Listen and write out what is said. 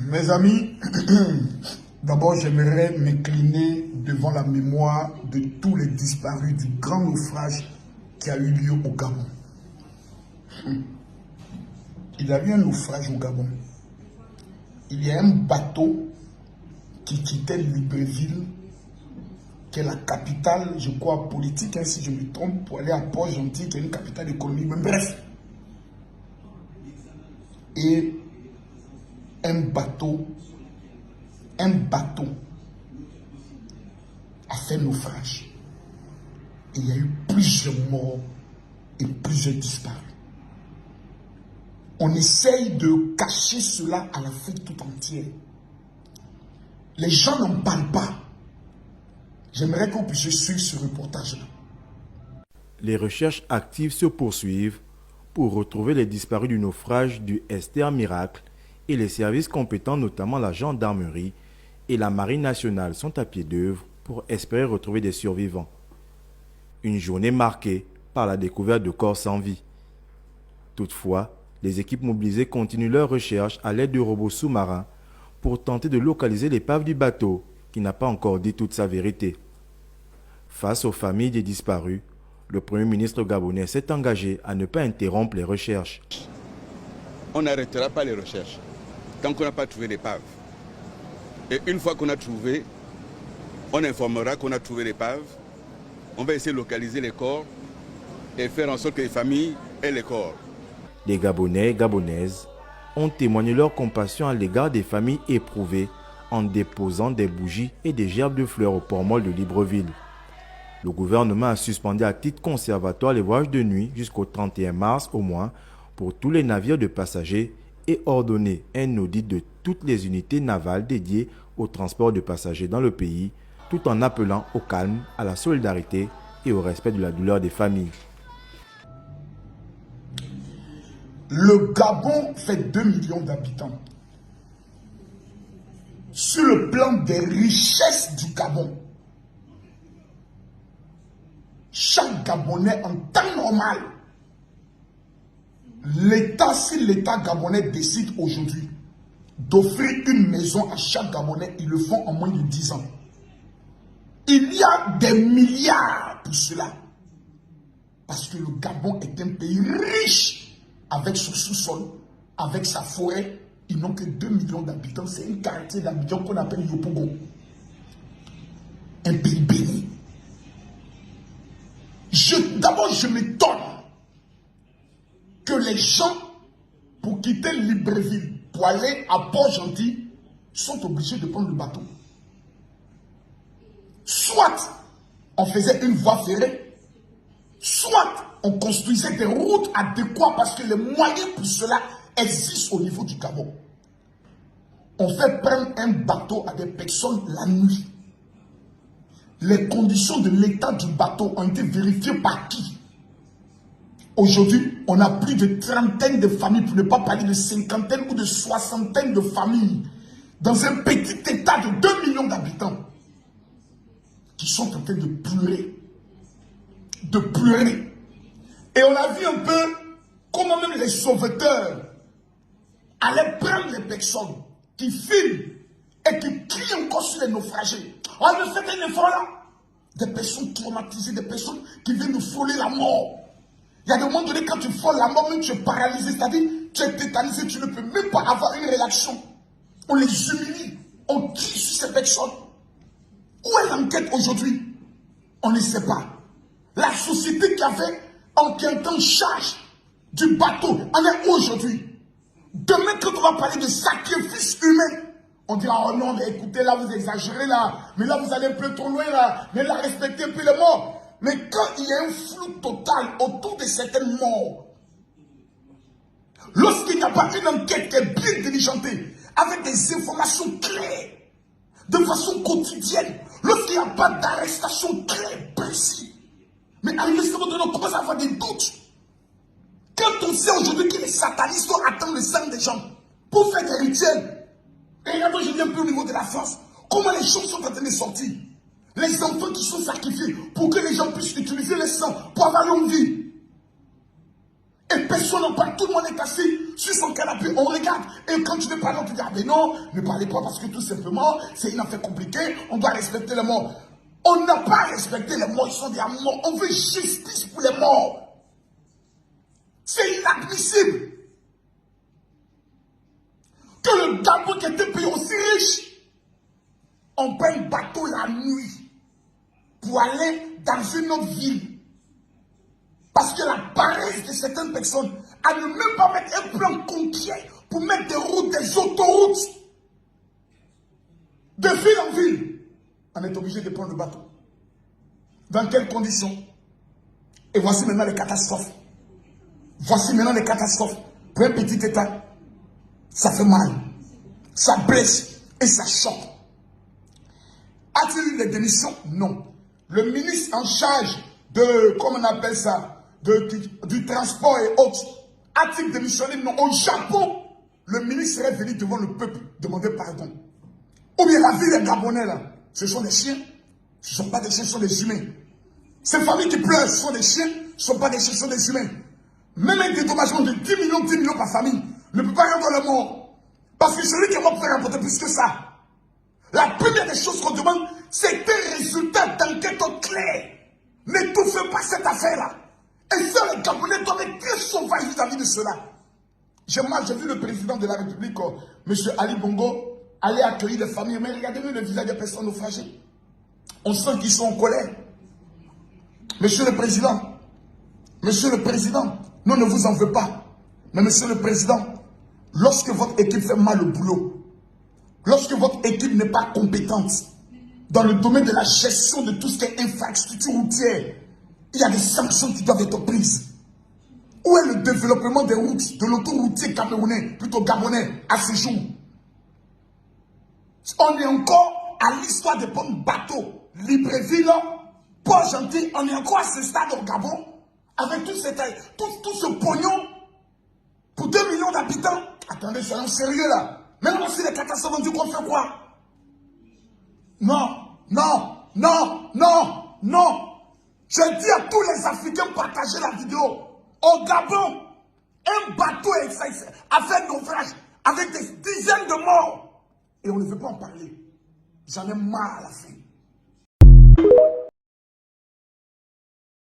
Mes amis, d'abord j'aimerais m'incliner devant la mémoire de tous les disparus du grand naufrage qui a eu lieu au Gabon. Il y a eu un naufrage au Gabon. Il y a un bateau qui quittait Libreville, qui est la capitale, je crois, politique, hein, si je me trompe, pour aller à Port-Gentil, qui est une capitale économique, mais bref. Et un bateau a fait naufrage. Et il y a eu plusieurs morts et plusieurs disparus. On essaye de cacher cela à l'Afrique tout entière. Les gens n'en parlent pas. J'aimerais qu'on puisse suivre ce reportage-là. Les recherches actives se poursuivent pour retrouver les disparus du naufrage du Esther Miracle et les services compétents, notamment la gendarmerie et la marine nationale, sont à pied d'œuvre pour espérer retrouver des survivants. Une journée marquée par la découverte de corps sans vie. Toutefois, les équipes mobilisées continuent leurs recherches à l'aide de robots sous-marins pour tenter de localiser l'épave du bateau qui n'a pas encore dit toute sa vérité. Face aux familles des disparus, le Premier ministre gabonais s'est engagé à ne pas interrompre les recherches. On n'arrêtera pas les recherches tant qu'on n'a pas trouvé l'épave. Et une fois qu'on a trouvé, on informera qu'on a trouvé l'épave. On va essayer de localiser les corps et faire en sorte que les familles aient les corps. Les Gabonais et Gabonaises ont témoigné leur compassion à l'égard des familles éprouvées en déposant des bougies et des gerbes de fleurs au port-molle de Libreville. Le gouvernement a suspendu à titre conservatoire les voyages de nuit jusqu'au 31 mars au moins pour tous les navires de passagers et ordonné un audit de toutes les unités navales dédiées au transport de passagers dans le pays, tout en appelant au calme, à la solidarité et au respect de la douleur des familles. Le Gabon fait 2 millions d'habitants. Sur le plan des richesses du Gabon, chaque Gabonais en temps normal, si l'État gabonais décide aujourd'hui d'offrir une maison à chaque Gabonais, ils le font en moins de 10 ans. Il y a des milliards pour cela. Parce que le Gabon est un pays riche avec son sous-sol, avec sa forêt. Ils n'ont que 2 millions d'habitants. C'est un quartier d'Abidjan qu'on appelle Yopougon. Un pays béni. D'abord, je m'étonne que les gens, pour quitter Libreville, pour aller à Port-Gentil, sont obligés de prendre le bateau. Soit on faisait une voie ferrée, soit on construisait des routes adéquates parce que les moyens pour cela existent au niveau du Gabon. On fait prendre un bateau à des personnes la nuit. Les conditions de l'état du bateau ont été vérifiées par qui? Aujourd'hui, on a plus de 30 de familles, pour ne pas parler de 50 ou de 60 de familles, dans un petit état de 2 millions d'habitants, qui sont en train de pleurer. De pleurer. Et on a vu un peu comment même les sauveteurs allaient prendre les personnes qui filment et qui crient encore sur les naufragés. On me fait un effort là. Des personnes traumatisées, des personnes qui viennent de frôler la mort. Il y a des moments donnés, quand tu frôles la mort, même tu es paralysé, c'est-à-dire tu es tétanisé, tu ne peux même pas avoir une réaction. On les humilie, on crie sur ces personnes. Où est l'enquête aujourd'hui? On ne sait pas. La société qui était en charge du bateau en est aujourd'hui. Demain, quand on va parler de sacrifice humain, on dira, oh non, mais écoutez, là, vous exagérez, là. Mais là, vous allez un peu trop loin, là. Mais là, respectez un peu les morts. Mais quand il y a un flou total autour de certaines morts, lorsqu'il n'y a pas une enquête qui est bien diligentée, avec des informations claires, de façon quotidienne, lorsqu'il n'y a pas d'arrestation claire, précise, mais arrivé ce moment donné, on commence à avoir des doutes. Quand on sait aujourd'hui que les satanistes attendent le sang des gens pour faire des rituels, et regardez aujourd'hui un peu au niveau de la France, comment les choses sont en train de sortir. Les enfants qui sont sacrifiés pour que les gens puissent utiliser le sang pour avoir longue vie. Et personne n'en parle, tout le monde est assis sur son canapé, on regarde. Et quand tu ne parles pas, tu dis, ah ben non, ne parlez pas parce que tout simplement, c'est une affaire compliquée, on doit respecter les morts. On n'a pas respecté les morts, ils sont des morts. On veut justice pour les morts. C'est inadmissible. Que le Gabon qui était pays aussi riche, on prend un bateau la nuit pour aller dans une autre ville. Parce que la paresse de certaines personnes à ne même pas mettre un plan concret pour mettre des routes, des autoroutes de ville en ville, on est obligé de prendre le bateau. Dans quelles conditions? Et voici maintenant les catastrophes. Voici maintenant les catastrophes. Pour un petit État, ça fait mal, ça blesse et ça choque. A-t-il eu les démissions? Non. Le ministre en charge de, comment on appelle ça, du transport et autres, a-t-il démissionné? Non. Au Japon, le ministre est venu devant le peuple demander pardon. Ou bien la vie des Gabonais, là, ce sont des chiens. Ce ne sont pas des chiens, ce sont des humains. Ces familles qui pleurent, ce sont des chiens, ce ne sont pas des chiens, ce sont des humains. Même un dédommagement de 10 millions par famille ne peut pas rendre le mort. Parce que celui qui est mort peut rapporter plus que ça. La première des choses qu'on demande, c'est un résultat d'enquête clair. N'étouffez pas cette affaire-là. Et ça, les Gabonais doivent être très sauvages vis-à-vis de cela. J'ai vu le président de la République, M. Ali Bongo, aller accueillir les familles. Mais regardez-nous le visage des personnes naufragées. On sent qu'ils sont en colère. Monsieur le Président, nous ne vous en veut pas. Mais Monsieur le Président, lorsque votre équipe fait mal le boulot, lorsque votre équipe n'est pas compétente dans le domaine de la gestion de tout ce qui est infrastructure routière, il y a des sanctions qui doivent être prises. Où est le développement des routes, de l'autoroutier camerounais, plutôt gabonais, à ce jour? On est encore à l'histoire des bons bateaux. Libreville, Port-Gentil, on est encore à ce stade au Gabon, avec tout ce pognon pour 2 millions d'habitants. Attendez, soyons sérieux là. Même si les catastrophes ont dit qu'on fait quoi? Non, non, non, non, non. Je dis à tous les Africains, partagez la vidéo. Au Gabon, un bateau a fait naufrage avec des dizaines de morts. Et on ne veut pas en parler. J'en ai marre à la fin.